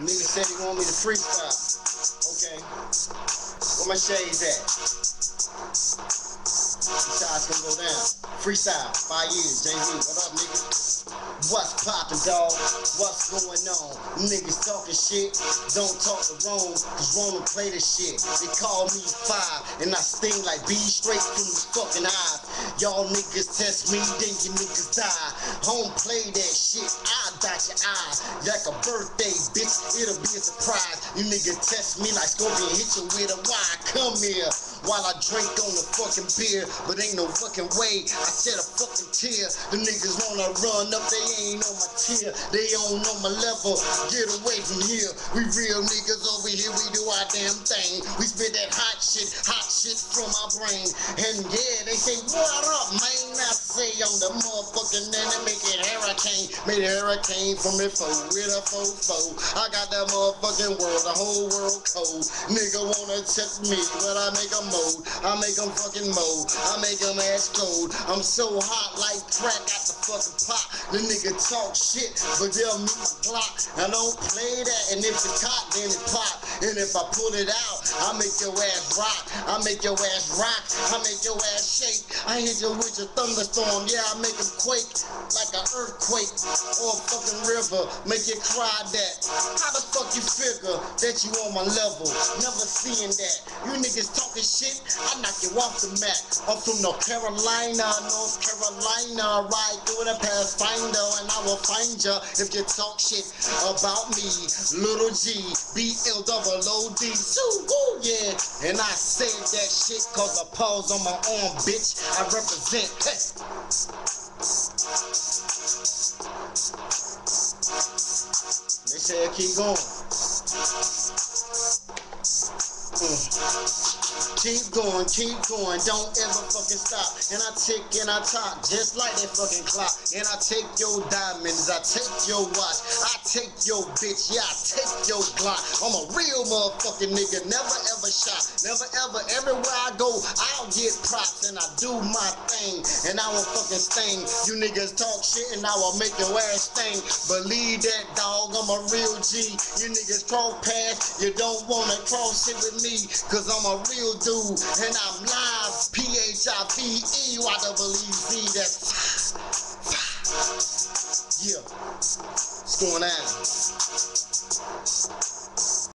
Nigga said he want me to freestyle. Okay. Where my shades at? These shots gonna go down. Freestyle, 5 years, JV. What up, nigga? What's poppin', dawg? What's going on? Niggas talking shit, don't talk to Rome, cause Rome don't play this shit. They call me 5, and I sting like bees straight from the fucking eyes. Y'all niggas test me, then you niggas die. I don't play that shit, I'll dot your eye. Like a birthday, bitch, it'll be a surprise. You niggas test me like Scorpion hit you with a wire. Come here, while I drink on the fucking beer, but ain't no fucking way I shed a fucking tear. The niggas wanna run up, they ain't on my tier, they don't know my level. Get away from here, we real niggas over here, we do our damn thing. We spit that hot shit from our brain. And yeah, they say, what up, man? I say on the motherfucking man, they make it hurricane. Made a hurricane from it with a fofo. I got that motherfucking world, the whole world cold. Nigga wanna test me, but I make a mode. I make them fucking mold. I make them ass cold. I'm so hot like crack out the fucking pot. The nigga talk shit, but they'll meet my Glock. I don't play that, and if it's hot, then it pop. And if I pull it out, I make your ass rock. I make your ass rock. I make your ass shake. I hit you with your thunderstorm. Yeah, I make them quake like an earthquake or a fucking river. Make you cry that. How the fuck you figure that you on my level? Never seeing that. You niggas talking shit, I knock you off the mat. I'm from North Carolina, right through the Pathfinder, and I will find ya if you talk shit about me. Little G, B-L-O-O-D, yeah. And I said that shit cause I pause on my arm, bitch. I represent, hey. They said keep going. Keep going, don't ever fucking stop. And I tick and I top, just like that fucking clock. And I take your diamonds, I take your watch, I take your bitch, yeah, I take your Glock. I'm a real motherfucking nigga, never ever shot, never ever, everywhere I go, I'll get props and I do my thing, and I will fucking sting. You niggas talk shit and I will make your ass sting. Believe that, dog, I'm a real G. You niggas cross paths, you don't wanna cross it with me, cause I'm a real dude. And I'm live, PHIVEYZZ, that's yeah, what's going on?